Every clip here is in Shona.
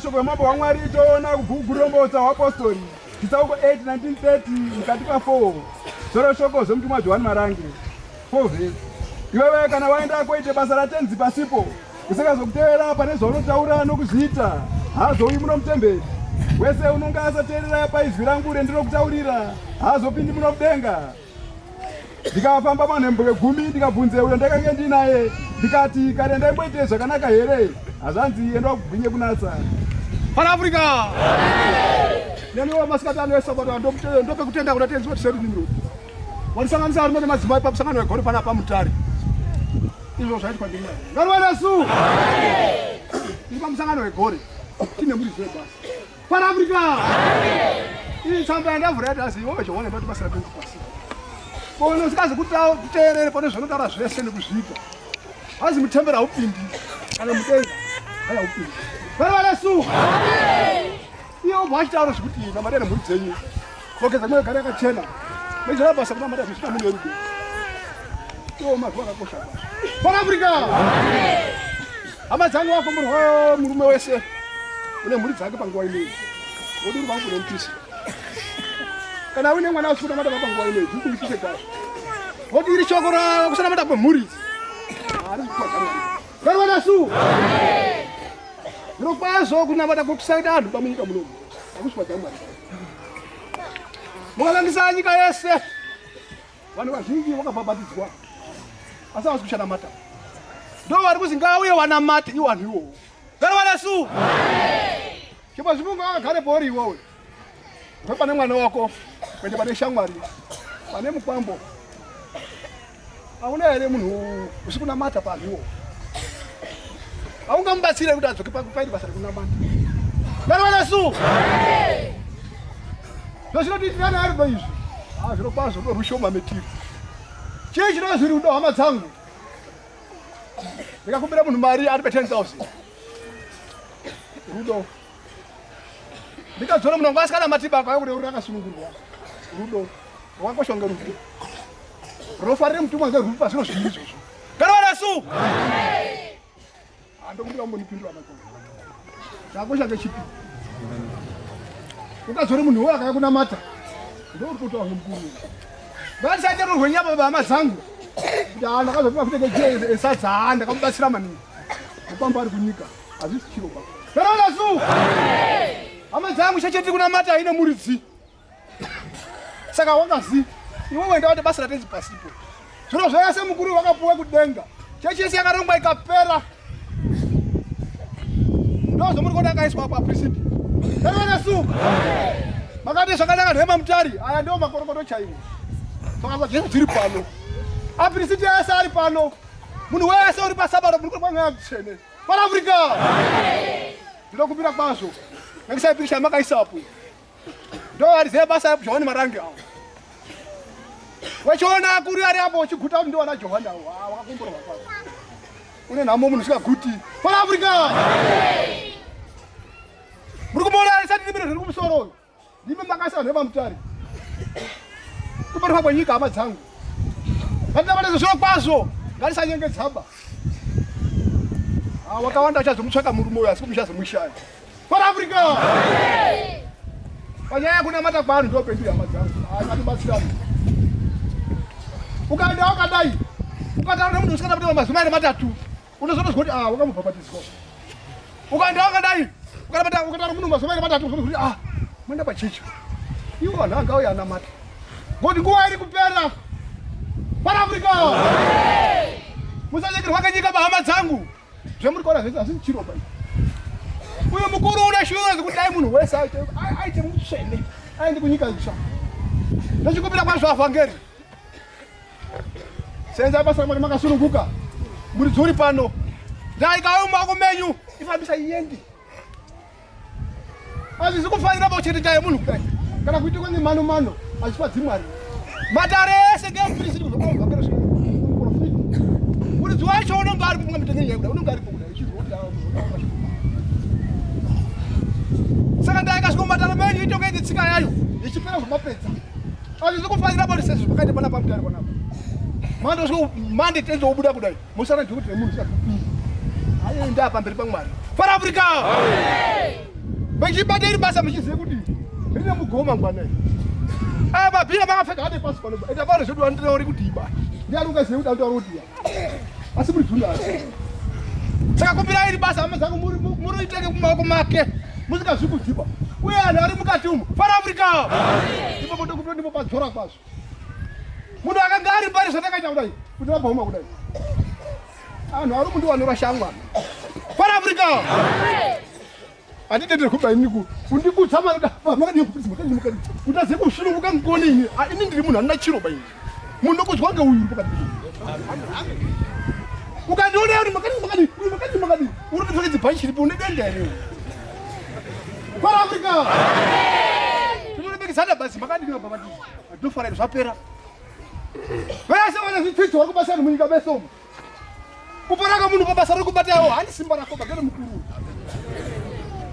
shoko yamambo waMwari itoona kubhuku rombotsa waapostoli chitsauko 8:19-30 mukati ka4 zoro shoko zomutumwa Johani Marange 4 vhesi. Iwewe kana waenda koite basa ratenzi pasipo usingazokutevera pane zvaunotaura nokuzviita haazouyi muno mutemberi. Wese unonga asateerera paizwi rangu rendinokutaurira haazopindi muno mudenga. Ndikafamba manhembo 10 ndikabvunze uyo ndakange ndinaye ndikati kare ndaimboite zvakanaka here hazvanzi enda kugwinye kunatsa. Pan Africa! Neniwo masikatano eSabato ndope kutenda kuna tenzi wati seru nimiro. Walisanganisa arume nemadzimai pamusangano wegore panapa Mutare. Izvo zvaitwa ndimwari. Ngaruwana su! Tiri pamusangano wegore. Tine muri zve basa. Pan Africa! Iyi tsamba yandavhura yati asi iwewe Johani ndoti basa ratenzi pasi. Kono usikazi kuteerere pane zvinotaura zvese nekuzviita. Hazi mutembera upindi kana mudenga haya upindi. Ngaruwana su! Iyo bwachitauro zvikuti namadena muri dzenyu. Kokeza mwe gare yakachena. Mezvara basa kuna mata zvishina munhu werudo. Iyo mazuva akakosha. Pan Africa! Hama dzangu wako murume wese une mhuri dzake panguva ineyi. Woduri vangu nemupisi. Kana une mwana usina mata panguva ineyi zvikuitise kwazvo. Wodiri shoko rakusana mata pamhuri. Ari kukwadzana. Ngaruwana su! Zvirokwazvo kunamata kukusaida anhu pamunyika munomu. Hakusipadzwa Mwari. Mukalandisa nyika yese. Vanhu vazhinji vakabhabhatidzwa. Asi havasi kuchanamata. Ndo vari kuzi ngauye wanamate iwo vanhu iwowo. Ngaruwana su! Chipo zvimunga akagare pori iwowe. Uri pane mwana wako, kwende pane shamwari, pane mukwambo. Hauna here munhu usikunamata panhu iwowo. Haungamubatsire kuti adzoke pairi basa rekunamata. Ngaruwana su! Zvozvinotiitirana ari ndo izvi. Zvirokwazvo ndo rushoma metiri. Chii chinozvi rudo hama dzangu? Ndikakumbira munhu mari ari pe10,000. Rudo. Ndikadzora munhu wangu asikanamati baba kuti uri akasunungurwa. Rudo. Wakakosha ngerudo. Rofarire mutumwa ngerudo zvino zviri izvozvo. Ngaruwana su! Ndokumbira kumbonipindura makoko. Zvakakosha ngechipi? Ukadzore munhu uyo akauya kunamata. Ndouri kutoa mukuru. Ngatisachererwe nyama bahama dzangu. Kuti ndakazopima kuti esadza ndakamubatsira maningi. Mukwambo ari kunyika. Hazvisi chiro baba. Ngaruwana su! Hama dzangu chacheti kunamata ine muridzi. Saka wangazi iwe wenda kuti basa ratenzi pasipo. Zviro zvese mukuru wakapuwa kudenga. Chechi yese yakarongwa ikapera. Ndozo muri kuda kaiswa pa principle. Ngaruwana su! Makati zvakanaka nhema Mutare, aya ndio makorokoto chaiwo. Saka Jesu tiri pano. Aprisiti yese ari pano. Munhu wese uri paSabato muri kwanga yatsene. Pan Africa! Ndinokumbira kwazvo. Ngatisaipisha makaisapo. Ndo ari ze basa Johani Marange awo. Wachiona kuri ari apo chiguta kuti ndiwana Johani awo. Wakakumburwa kwazvo. Une nhamo munhu sikaguti. Pan Africa! Muri kumona arisati ndimire zviri kumusoro. Ndime makasa nhema Mutare. Kubarwa kwenyika hama dzangu. Vandabata zviro kwazvo. Ngatisanyengedzaba. Wakawanda achazomutsvaka murume uyo asi kumuchazomushaya. Pan Africa! Panyaya kunamata kwanhu ndo penduri hama dzangu. Ngatibatsirane. Ukaenda wakadai. Ukataura nemunhu usikataura mazimai matatu. Unozotozwa kuti wakamubhabhatidzwa. Ukaenda wakadai. Ukataura munhu mazimai matatu unozoti mwenda pachecho. Iwo vanhu angauya anamata. Ngoti nguva iri kupera. Pan Africa! Musachekerwa kanyika bahama dzangu. Zvemuri kuona zvese hazvisi chiro pai. Uyo mukuru une shuwa zvekuti dai munhu wese aite mutsvene. Aende kunyika itsva. Ndachikumbira kwazvo avhangeri. Senza basa mwari makasununguka. Muri dzuri pano. Ndaikauya mumaoko menyu. Ifambisa iyendi. Hazvisi kufanira pauchengetai munhu kudai. Kana kuitikwa nemano hazvipadzi Mwari. Matare ese ngeaprisi kuzokuvhangeri zveprofiti. Muridzi wacho unonga ari kumwe mitengenyaya kudai. Unonga ari kudai. Saka ndaikasvikomatara menyu itonge nditsika yayo. Ichipera zvomapedza. Hazvisi kufanira paurisesi zvakaita panapa Mutare panapa. Mande tenzo obuda kudai. Musana ndikuti nemunhu saka kupinda. Ayo ndapa mberi paMwari. Para Africa. Bachibata iri basa muchizive kuti rine mugoma ngwana. Mabhira makapfeka hade pasi pano. Eta vanhu zvedu vanoti kuti iba. Ndiani ungazive kuti anotaura kuti asi muri dhuna. Saka kumbira iri basa amazangu muroiteke kumaoko make. Musikazvikudzipa. Uye anhu ari mukati umu. Para Africa. Ipo moto kupira ndipo padzora kwazvo. Munhu akanga ari pari zvatakaita kudai. Kuti vabvauma kudai. Anhu ari mundu vanorashangwa. Para Africa. Anditendere kuba iniku. Undikutsama makadi mukadi. Utaze kushunguka ngoni ini. Ini ndiri munhu andina chiro baini. Munhu kuzwa ngeuyu pakati. Ukandiona uri makadi. Uri kupfeka bhachi ripo unedenda ere. Para Africa. Tinobekisana basi makadi ngaba bati. Ndofara zvapera. Vese vana zvitsitsi vari kubasa munyika mesomo. Kuparaka munhu pabasa riri kubatawo handi simba rako bagere mukuru.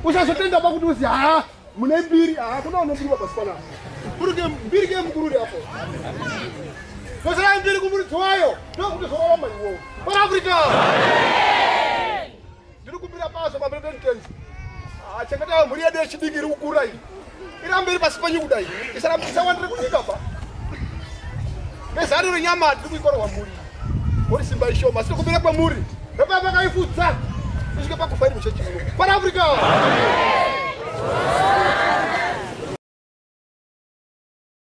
Usazotenda pakuti uzi mune mbiri kuna unobiri pabasa panapa. Urike mbiri ke mukuru hapo. Kozera mbiri kumuri dzoyo ndokuti zoroma iwo. Para Africa. Ndiri kubira paso pa president. Chakata muri yade chidiki ri kukura iyi. Irambe iri pasi panyu kudai. Isarambisa wandire kunyika pa. Bezari nyama ndikuikora wa muri. Muri simba isho masiko kubira kwa muri. Baba bakaifutsa. Kusvika pakufa iri muchechi. Para Africa.